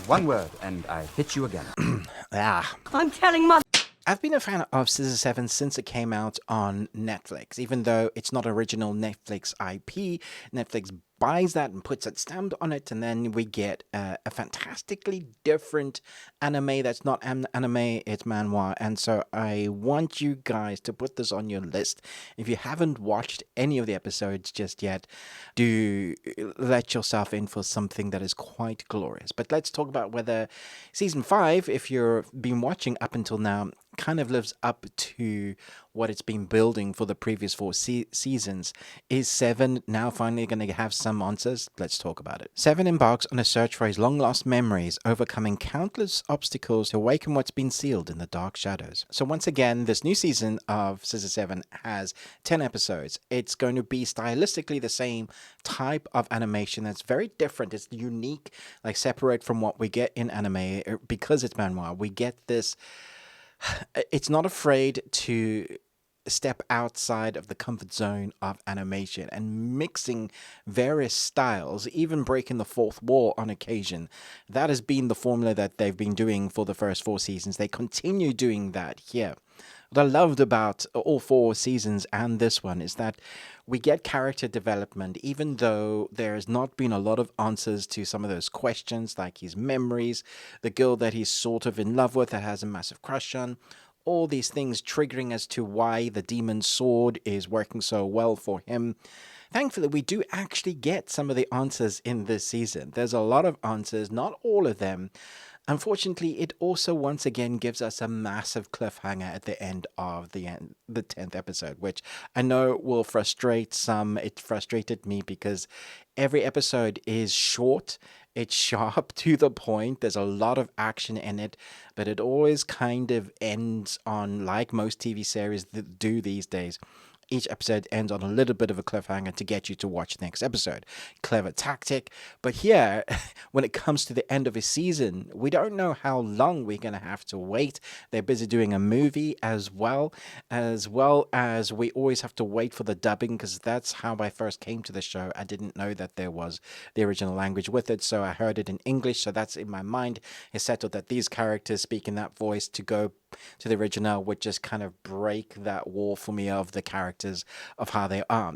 One word, and I hit you again. I'm telling Mother. I've been a fan of Scissor Seven since it came out on Netflix. Even though it's not original Netflix IP, Netflix buys that and puts its stamp on it, and then we get a fantastically different anime that's not anime, it's manhwa. And so I want you guys to put this on your list. If you haven't watched any of the episodes just yet, do let yourself in for something that is quite glorious. But let's talk about whether season 5, if you've been watching up until now, kind of lives up to what it's been building for the previous 4 seasons. Is 7 now finally going to have some answers? Let's talk about it. 7 embarks on a search for his long-lost memories, overcoming countless obstacles to awaken what's been sealed in the dark shadows. So once again, this new season of Scissor 7 has 10 episodes. It's going to be stylistically the same type of animation that's very different. It's unique, like separate from what we get in anime because it's manhwa. We get this. It's not afraid to step outside of the comfort zone of animation and mixing various styles, even breaking the fourth wall on occasion. That has been the formula that they've been doing for the first 4 seasons. They continue doing that here. What I loved about all 4 seasons and this one is that we get character development, even though there has not been a lot of answers to some of those questions, like his memories, the girl that he's sort of in love with that has a massive crush on, all these things triggering as to why the demon's sword is working so well for him. Thankfully, we do actually get some of the answers in this season. There's a lot of answers, not all of them. Unfortunately, it also once again gives us a massive cliffhanger at the end of the 10th episode, which I know will frustrate some. It frustrated me because every episode is short. It's sharp to the point. There's a lot of action in it, but it always kind of ends on, like most TV series do these days, each episode ends on a little bit of a cliffhanger to get you to watch the next episode. Clever tactic. But here, when it comes to the end of a season, we don't know how long we're going to have to wait. They're busy doing a movie as well as we always have to wait for the dubbing, because that's how I first came to the show. I didn't know that there was the original language with it, so I heard it in English. So that's in my mind. It's settled that these characters speak in that voice. To go to the original would just kind of break that wall for me of the characters of how they are.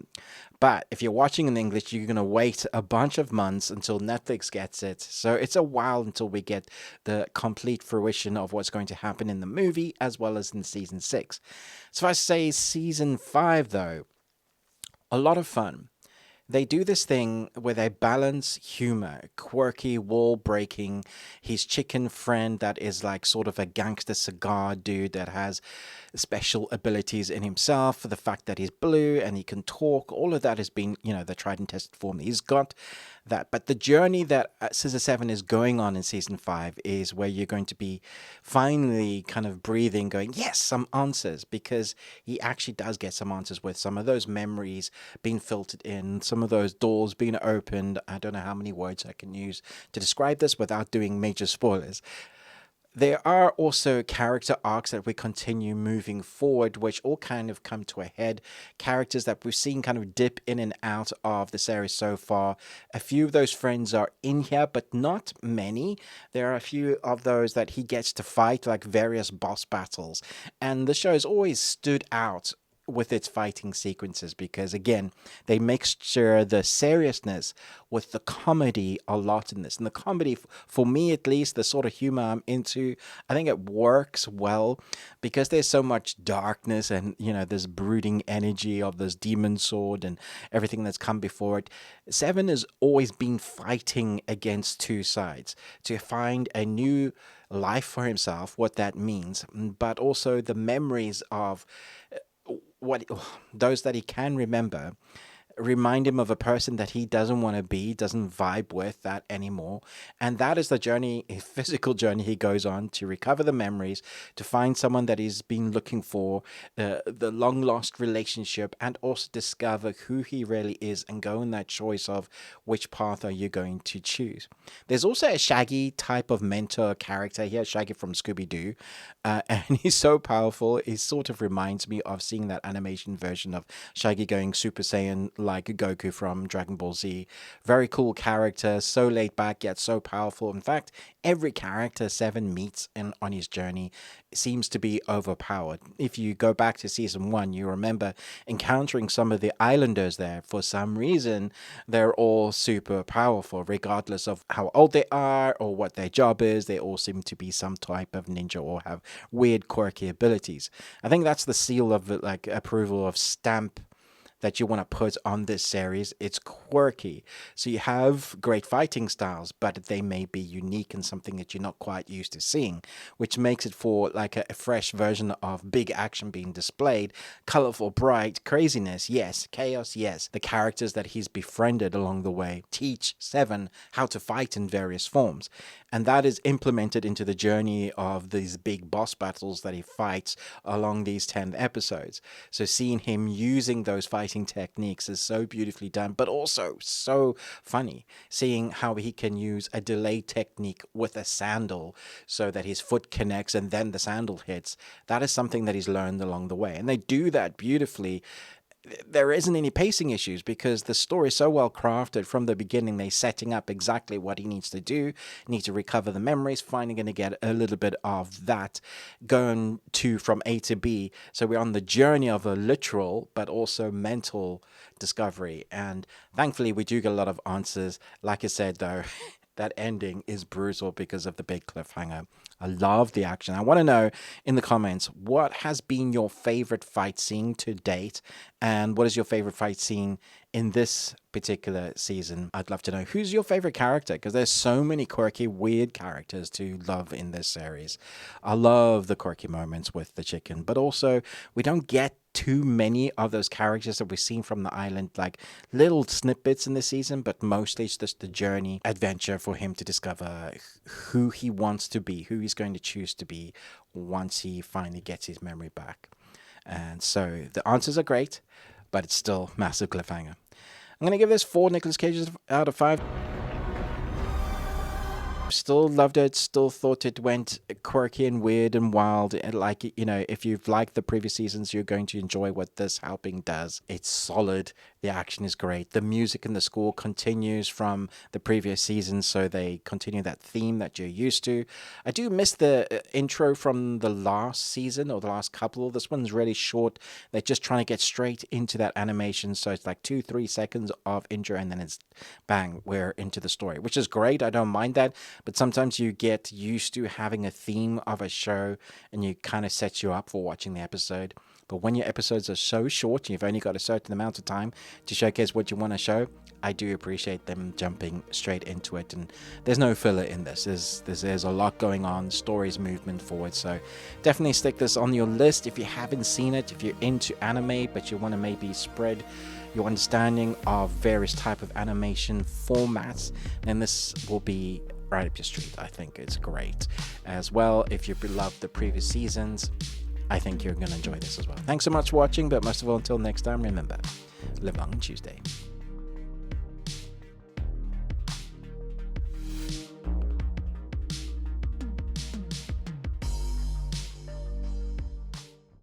But if you're watching in English, you're going to wait a bunch of months until Netflix gets it. So it's a while until we get the complete fruition of what's going to happen in the movie as well as in season 6. So if I say season 5, though, a lot of fun. They do this thing where they balance humor, quirky, wall breaking, his chicken friend that is like sort of a gangster cigar dude that has special abilities in himself, the fact that he's blue and he can talk, all of that has been, the tried and tested form. He's got that. But the journey that Scissor 7 is going on in season 5 is where you're going to be finally kind of breathing, going, yes, some answers, because he actually does get some answers with some of those memories being filtered in, some of those doors being opened. I don't know how many words I can use to describe this without doing major spoilers. There are also character arcs that we continue moving forward, which all kind of come to a head. Characters that we've seen kind of dip in and out of the series so far. A few of those friends are in here, but not many. There are a few of those that he gets to fight, like various boss battles. And the show has always stood out with its fighting sequences because, again, they make sure the seriousness with the comedy a lot in this. And the comedy, for me at least, the sort of humor I'm into, I think it works well because there's so much darkness and, this brooding energy of this demon sword and everything that's come before it. 7 has always been fighting against two sides to find a new life for himself, what that means, but also the memories of what those that he can remember remind him of a person that he doesn't want to be, doesn't vibe with that anymore. And that is the journey, a physical journey he goes on to recover the memories, to find someone that he's been looking for, the long lost relationship, and also discover who he really is and go in that choice of which path are you going to choose. There's also a Shaggy type of mentor character here, Shaggy from Scooby-Doo, and he's so powerful. He sort of reminds me of seeing that animation version of Shaggy going Super Saiyan like Goku from Dragon Ball Z. Very cool character, so laid back yet so powerful. In fact, every character Seven meets on his journey seems to be overpowered. If you go back to season 1, you remember encountering some of the islanders there. For some reason, they're all super powerful, regardless of how old they are or what their job is. They all seem to be some type of ninja or have weird, quirky abilities. I think that's the seal of like approval of stamp that you want to put on this series. It's quirky. So you have great fighting styles, but they may be unique and something that you're not quite used to seeing, which makes it for like a fresh version of big action being displayed. Colorful, bright, craziness, yes. Chaos, yes. The characters that he's befriended along the way teach Seven how to fight in various forms. And that is implemented into the journey of these big boss battles that he fights along these 10 episodes. So seeing him using those fighting techniques is so beautifully done, but also so funny. Seeing how he can use a delay technique with a sandal so that his foot connects and then the sandal hits. That is something that he's learned along the way. And they do that beautifully. There isn't any pacing issues because the story is so well crafted from the beginning. They're setting up exactly what he needs to do. He needs to recover the memories, finally going to get a little bit of that going to from A to B. So we're on the journey of a literal but also mental discovery. And thankfully we do get a lot of answers. Like I said though, that ending is brutal because of the big cliffhanger. I love the action. I want to know in the comments, what has been your favorite fight scene to date? And what is your favorite fight scene in this particular season? I'd love to know who's your favorite character, because there's so many quirky, weird characters to love in this series. I love the quirky moments with the chicken, but also we don't get too many of those characters that we've seen from the island, like little snippets in this season, but mostly it's just the journey adventure for him to discover who he wants to be, who he's going to choose to be once he finally gets his memory back. And so the answers are great, but it's still massive cliffhanger. I'm going to give this 4 Nicolas Cages out of 5. Still loved it, still thought it went quirky and weird and wild. And like, you know, if you've liked the previous seasons, you're going to enjoy what this helping does. It's solid. The action is great. The music in the score continues from the previous seasons, so they continue that theme that you're used to. I do miss the intro from the last season or the last couple. This one's really short. They're just trying to get straight into that animation, so it's like 2-3 seconds of intro and then it's bang, we're into the story, which is great. I don't mind that. But sometimes you get used to having a theme of a show and you kind of set you up for watching the episode. But when your episodes are so short and you've only got a certain amount of time to showcase what you want to show, I do appreciate them jumping straight into it. And there's no filler in this. There's a lot going on, stories movement forward. So definitely stick this on your list if you haven't seen it. If you're into anime but you want to maybe spread your understanding of various type of animation formats, then this will be right up your street. I think it's great. As well, if you loved the previous seasons, I think you're going to enjoy this as well. Thanks so much for watching, but most of all, until next time, remember, live long and Tuesday.